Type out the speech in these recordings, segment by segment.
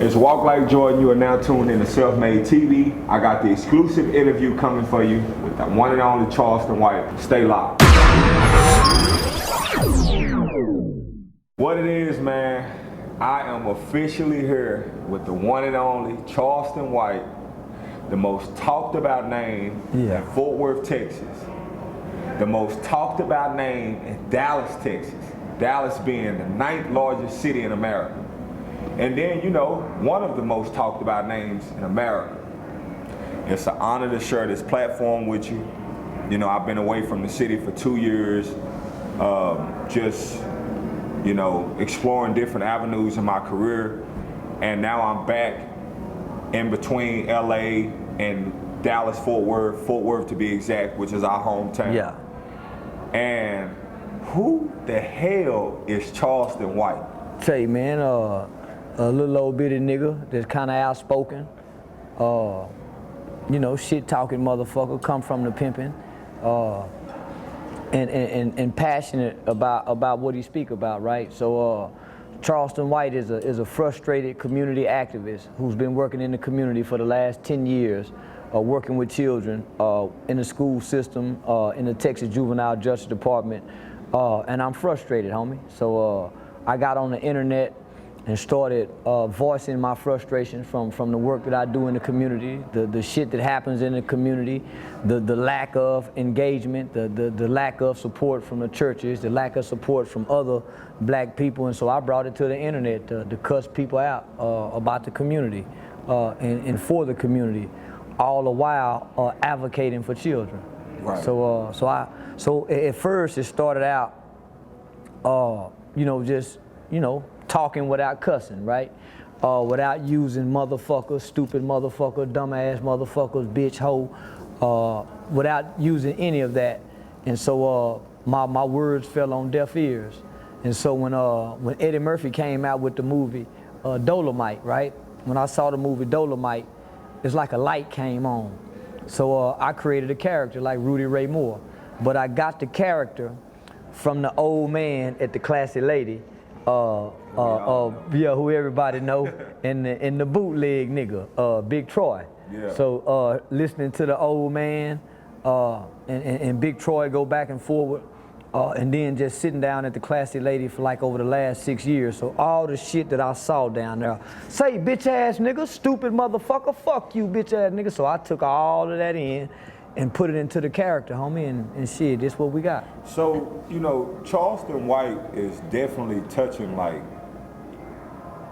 It's Walk Like Jordan. You are now tuned in to Self-Made TV. I got the exclusive interview coming for you with the one and only Charleston White. Stay locked. What it is, man, I am officially here with the one and only Charleston White, the most talked about name in Fort Worth, Texas. The most talked about name in Dallas, Texas. Dallas being the 9th largest city in America. And then, you know, one of the most talked about names in America. It's an honor to share this platform with you. You know, I've been away from the city for 2 years, just, you know, exploring different avenues in my career. And now I'm back in between LA and Dallas, Fort Worth to be exact, which is our hometown. Yeah. And who the hell is Charleston White? Tell you, man, a little old bitty nigga that's kind of outspoken, you know, shit talking motherfucker, come from the pimping, and passionate about what he speak about, right? So Charleston White is a frustrated community activist who's been working in the community for the last 10 years, working with children in the school system, in the Texas Juvenile Justice Department, and I'm frustrated, homie. So I got on the internet and started voicing my frustration from the work that I do in the community, the shit that happens in the community, the lack of engagement, the lack of support from the churches, the lack of support from other black people. And so I brought it to the internet to cuss people out about the community and for the community, all the while advocating for children. Right. So at first it started out, you know, just, you know, talking without cussing, right? Without using motherfuckers, stupid motherfucker, dumbass motherfuckers, bitch, hoe, without using any of that. And so my words fell on deaf ears. And so when Eddie Murphy came out with the movie Dolomite, right? When I saw the movie Dolomite, it's like a light came on. So I created a character like Rudy Ray Moore. But I got the character from the old man at the Classy Lady, yeah, who everybody know, and the bootleg nigga, Big Troy. Yeah. So listening to the old man and Big Troy go back and forward, and then just sitting down at the Classy Lady for like over the last 6 years. So all the shit that I saw down there, say bitch ass nigga, stupid motherfucker, fuck you bitch ass nigga. So I took all of that in and put it into the character, homie, and shit, this what we got. So, you know, Charleston White is definitely touching like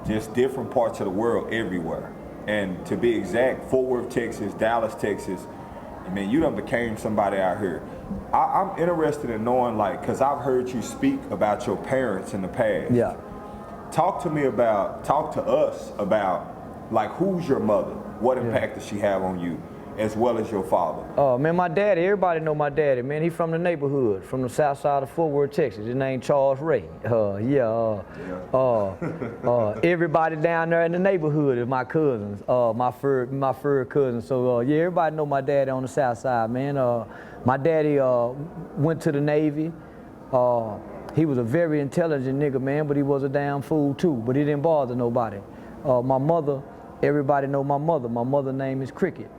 just different parts of the world everywhere. And to be exact, Fort Worth, Texas, Dallas, Texas, I mean, you done became somebody out here. I'm interested in knowing, like, cause I've heard you speak about your parents in the past. Yeah. Talk to us about, like, who's your mother? What impact does she have on you, as well as your father? Man, my daddy, everybody know my daddy, man. He from the neighborhood, from the south side of Fort Worth, Texas. His name Charles Ray. Everybody down there in the neighborhood is my cousins, my third cousin. So yeah, everybody know my daddy on the south side, man. My daddy went to the Navy. He was a very intelligent nigga, man, but he was a damn fool too, but he didn't bother nobody. My mother, everybody know my mother. My mother's name is Cricket.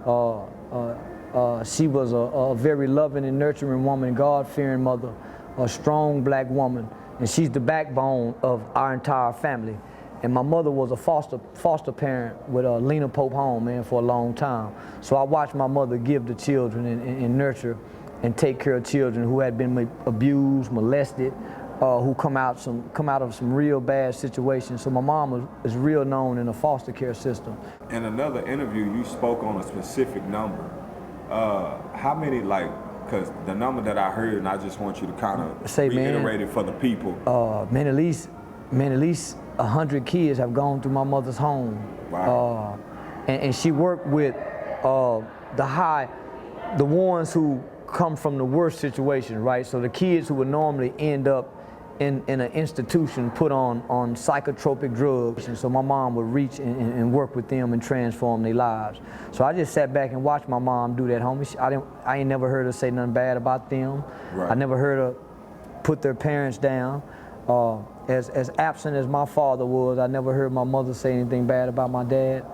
She was a very loving and nurturing woman, God-fearing mother, a strong black woman, and she's the backbone of our entire family. And my mother was a foster parent with Lena Pope Home, man, for a long time. So I watched my mother give the children and nurture and take care of children who had been abused, molested, who come out of some real bad situations. So my mom is real known in the foster care system. In another interview, you spoke on a specific number. How many, like, because the number that I heard, and I just want you to kind of reiterate it for the people. Man, at least 100 kids have gone through my mother's home. Wow. And she worked with the ones who come from the worst situation, right? So the kids who would normally end up in an institution put on psychotropic drugs, and so my mom would reach and work with them and transform their lives. So I just sat back and watched my mom do that, homie. I ain't never heard her say nothing bad about them. Right. I never heard her put their parents down. As absent as my father was, I never heard my mother say anything bad about my dad.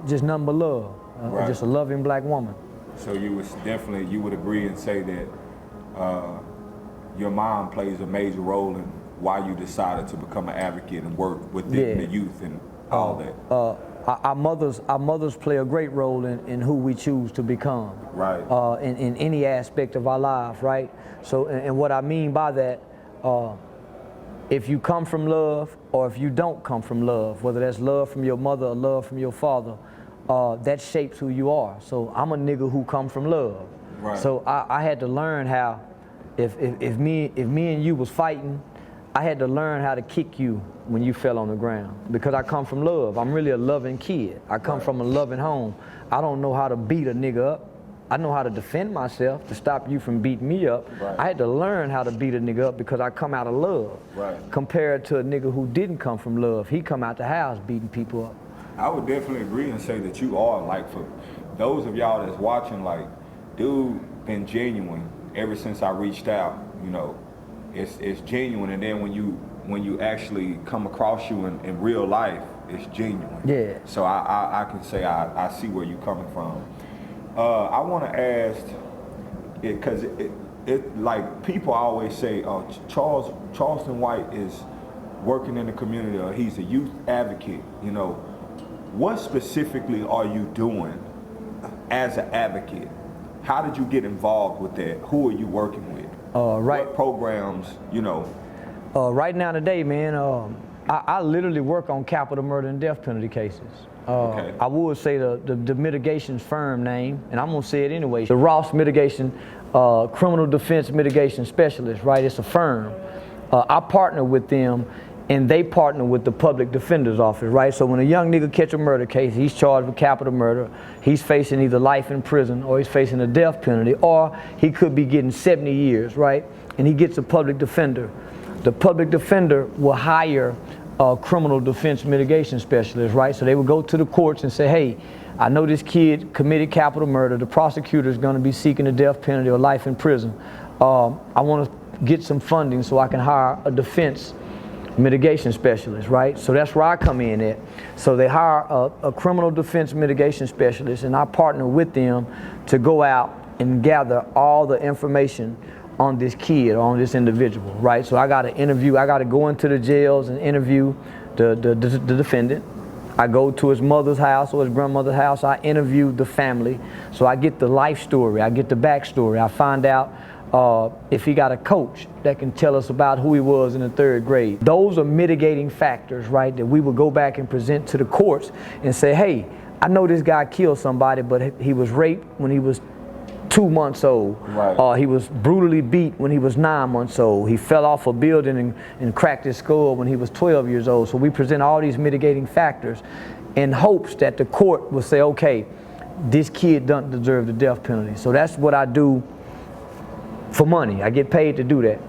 Just nothing but love. Right. Just a loving black woman. So you would agree and say that your mom plays a major role in why you decided to become an advocate and work within the youth and all that. Our mothers play a great role in who we choose to become. Right. In any aspect of our life, right? So, and what I mean by that, if you come from love or if you don't come from love, whether that's love from your mother or love from your father, that shapes who you are. So I'm a nigga who come from love. Right. So I had to learn how, if me and you was fighting, I had to learn how to kick you when you fell on the ground, because I come from love. I'm really a loving kid. I come from a loving home. I don't know how to beat a nigga up. I know how to defend myself to stop you from beating me up. Right. I had to learn how to beat a nigga up because I come out of love. Right. Compared to a nigga who didn't come from love. He come out the house beating people up. I would definitely agree and say that you are, like, for those of y'all that's watching, like, dude been genuine ever since I reached out. You know, it's genuine, and then when you actually come across you in real life, it's genuine. Yeah. So I can say I see where you're coming from. I want to ask, because it like people always say, Charleston White is working in the community, or he's a youth advocate. You know, what specifically are you doing as an advocate? How did you get involved with that? Who are you working with? What programs, you know? Right now today, man, I literally work on capital murder and death penalty cases. Okay. I would say the mitigation's firm name, and I'm gonna say it anyway. The Ross Mitigation, Criminal Defense Mitigation Specialist, right? It's a firm. I partner with them, and they partner with the Public Defender's Office, right? So when a young nigga catch a murder case, he's charged with capital murder, he's facing either life in prison, or he's facing a death penalty, or he could be getting 70 years, right? And he gets a public defender. The public defender will hire a criminal defense mitigation specialist, right? So they would go to the courts and say, hey, I know this kid committed capital murder. The prosecutor is going to be seeking a death penalty or life in prison. I want to get some funding so I can hire a defense mitigation specialist, right? So that's where I come in at. So they hire a criminal defense mitigation specialist, and I partner with them to go out and gather all the information on this kid, on this individual, right? So I got to interview, I got to go into the jails and interview the defendant. I go to his mother's house or his grandmother's house, I interview the family. So I get the life story, I get the backstory. I find out if he got a coach that can tell us about who he was in the 3rd grade. Those are mitigating factors, right, that we would go back and present to the courts and say, hey, I know this guy killed somebody, but he was raped when he was 2 months old. Right. He was brutally beat when he was 9 months old. He fell off a building and cracked his skull when he was 12 years old. So we present all these mitigating factors in hopes that the court will say, okay, this kid doesn't deserve the death penalty. So that's what I do for money. I get paid to do that.